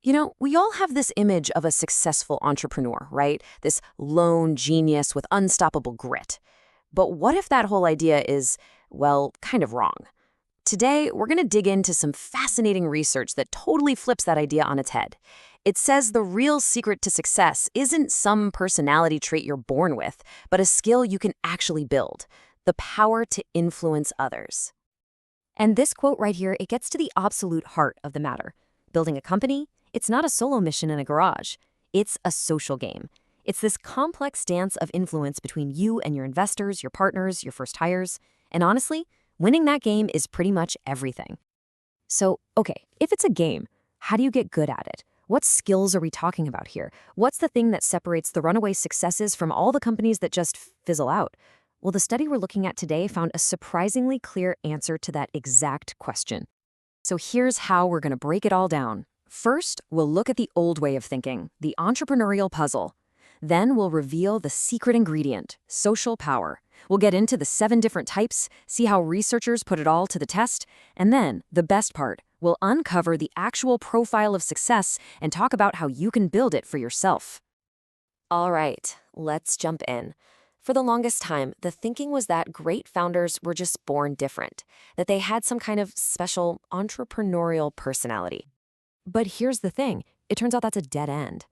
We all have this image of a successful entrepreneur, right? This lone genius with unstoppable grit. But what if that whole idea is, well, kind of wrong? Today, we're going to dig into some fascinating research that totally flips that idea on its head. It says the real secret to success isn't some personality trait you're born with, but a skill you can actually build, the power to influence others. And this quote right here, it gets to the absolute heart of the matter. Building a company, it's not a solo mission in a garage. It's a social game. It's this complex dance of influence between you and your investors, your partners, your first hires. And honestly, winning that game is pretty much everything. So, okay, if it's a game, how do you get good at it? What skills are we talking about here? What's the thing that separates the runaway successes from all the companies that just fizzle out? Well, the study we're looking at today found a surprisingly clear answer to that exact question. So here's how we're going to break it all down. First, we'll look at the old way of thinking, the entrepreneurial puzzle. Then we'll reveal the secret ingredient, social power. We'll get into the 7 different types, see how researchers put it all to the test, and then, the best part, we'll uncover the actual profile of success and talk about how you can build it for yourself. All right, let's jump in. For the longest time, the thinking was that great founders were just born different, that they had some kind of special entrepreneurial personality. But here's the thing, it turns out that's a dead end.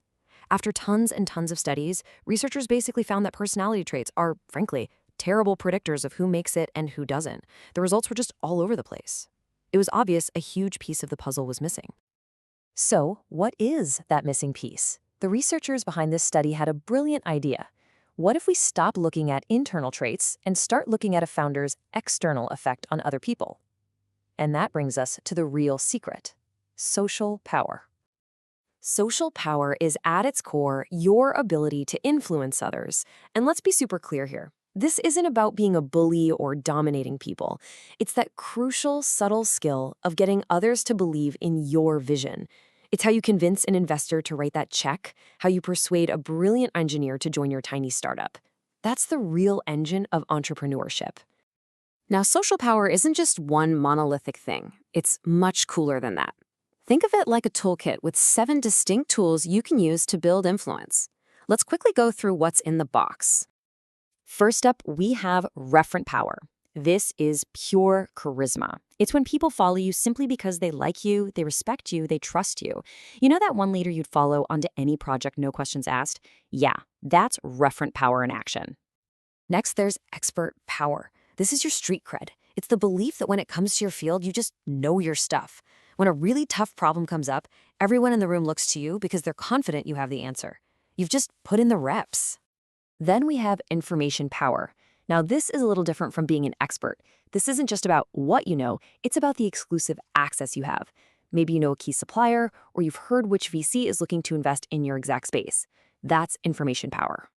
After tons and tons of studies, researchers basically found that personality traits are, frankly, terrible predictors of who makes it and who doesn't. The results were just all over the place. It was obvious a huge piece of the puzzle was missing. So, what is that missing piece? The researchers behind this study had a brilliant idea. What if we stop looking at internal traits and start looking at a founder's external effect on other people? And that brings us to the real secret: social power. Social power is at its core your ability to influence others. And let's be super clear here. This isn't about being a bully or dominating people. It's that crucial, subtle skill of getting others to believe in your vision. It's how you convince an investor to write that check, how you persuade a brilliant engineer to join your tiny startup. That's the real engine of entrepreneurship. Now, social power isn't just one monolithic thing. It's much cooler than that. Think of it like a toolkit with 7 distinct tools you can use to build influence. Let's quickly go through what's in the box. First up, we have referent power. This is pure charisma. It's when people follow you simply because they like you, they respect you, they trust you. You know that one leader you'd follow onto any project, no questions asked? Yeah, that's referent power in action. Next, there's expert power. This is your street cred. It's the belief that when it comes to your field, you just know your stuff. When a really tough problem comes up, everyone in the room looks to you because they're confident you have the answer. You've just put in the reps. Then we have information power. Now, this is a little different from being an expert. This isn't just about what you know, it's about the exclusive access you have. Maybe you know a key supplier, or you've heard which VC is looking to invest in your exact space. That's information power.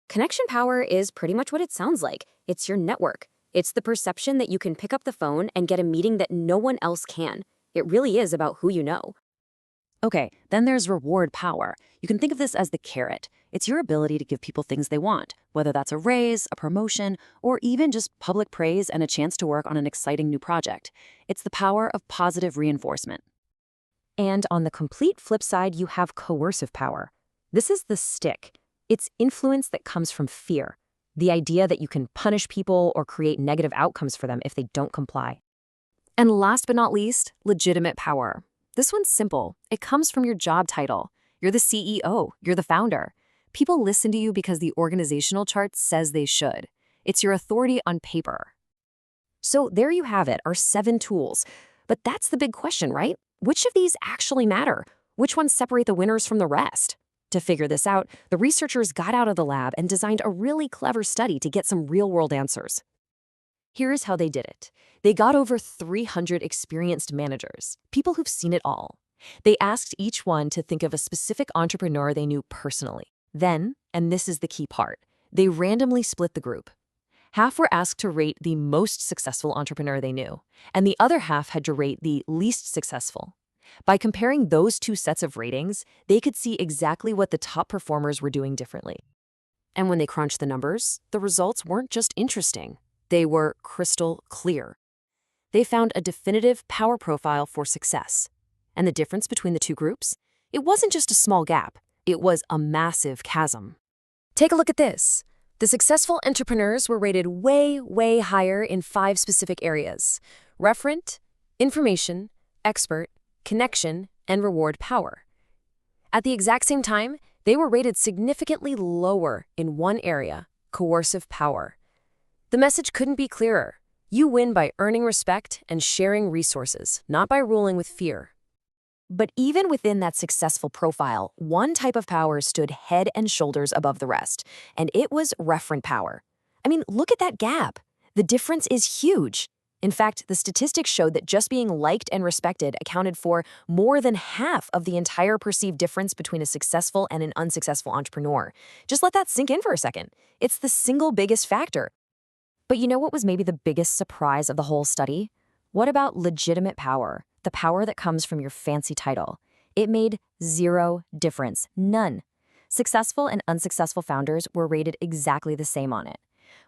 Connection power is pretty much what it sounds like. It's your network. It's the perception that you can pick up the phone and get a meeting that no one else can. It really is about who you know. Okay, then there's reward power. You can think of this as the carrot. It's your ability to give people things they want, whether that's a raise, a promotion, or even just public praise and a chance to work on an exciting new project. It's the power of positive reinforcement. And on the complete flip side, you have coercive power. This is the stick. It's influence that comes from fear, the idea that you can punish people or create negative outcomes for them if they don't comply. And last but not least, legitimate power. This one's simple. It comes from your job title. You're the CEO. You're the founder. People listen to you because the organizational chart says they should. It's your authority on paper. So there you have it, our 7 tools. But that's the big question, right? Which of these actually matter? Which ones separate the winners from the rest? To figure this out, the researchers got out of the lab and designed a really clever study to get some real-world answers. Here's how they did it. They got over 300 experienced managers, people who've seen it all. They asked each one to think of a specific entrepreneur they knew personally. Then, and this is the key part, they randomly split the group. Half were asked to rate the most successful entrepreneur they knew, and the other half had to rate the least successful. By comparing those 2 sets of ratings, they could see exactly what the top performers were doing differently. And when they crunched the numbers, the results weren't just interesting. They were crystal clear. They found a definitive power profile for success. And the difference between the 2 groups? It wasn't just a small gap, it was a massive chasm. Take a look at this. The successful entrepreneurs were rated way, way higher in 5 specific areas: referent, information, expert, connection, and reward power. At the exact same time, they were rated significantly lower in one area: coercive power. The message couldn't be clearer. You win by earning respect and sharing resources, not by ruling with fear. But even within that successful profile, one type of power stood head and shoulders above the rest, and it was referent power. I mean, look at that gap. The difference is huge. In fact, the statistics showed that just being liked and respected accounted for more than half of the entire perceived difference between a successful and an unsuccessful entrepreneur. Just let that sink in for a second. It's the single biggest factor. But you know what was maybe the biggest surprise of the whole study? What about legitimate power? The power that comes from your fancy title. It made zero difference. None. Successful and unsuccessful founders were rated exactly the same on it,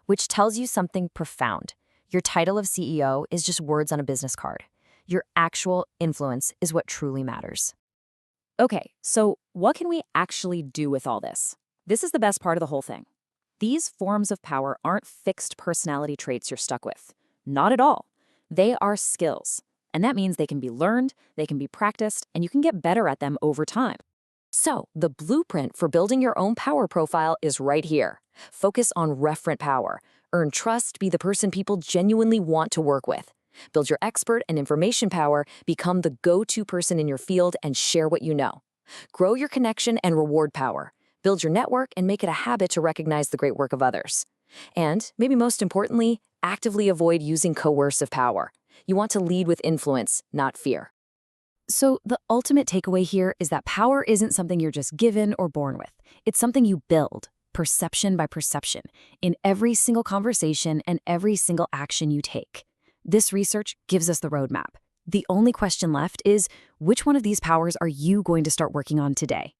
which tells you something profound. Your title of CEO is just words on a business card. Your actual influence is what truly matters. Okay, so what can we actually do with all this? This is the best part of the whole thing. These forms of power aren't fixed personality traits you're stuck with. Not at all. They are skills. And that means they can be learned, they can be practiced, and you can get better at them over time. So, the blueprint for building your own power profile is right here. Focus on referent power. Earn trust, be the person people genuinely want to work with. Build your expert and information power, become the go-to person in your field, and share what you know. Grow your connection and reward power. Build your network and make it a habit to recognize the great work of others. And, maybe most importantly, actively avoid using coercive power. You want to lead with influence, not fear. So the ultimate takeaway here is that power isn't something you're just given or born with. It's something you build, perception by perception, in every single conversation and every single action you take. This research gives us the roadmap. The only question left is, which one of these powers are you going to start working on today?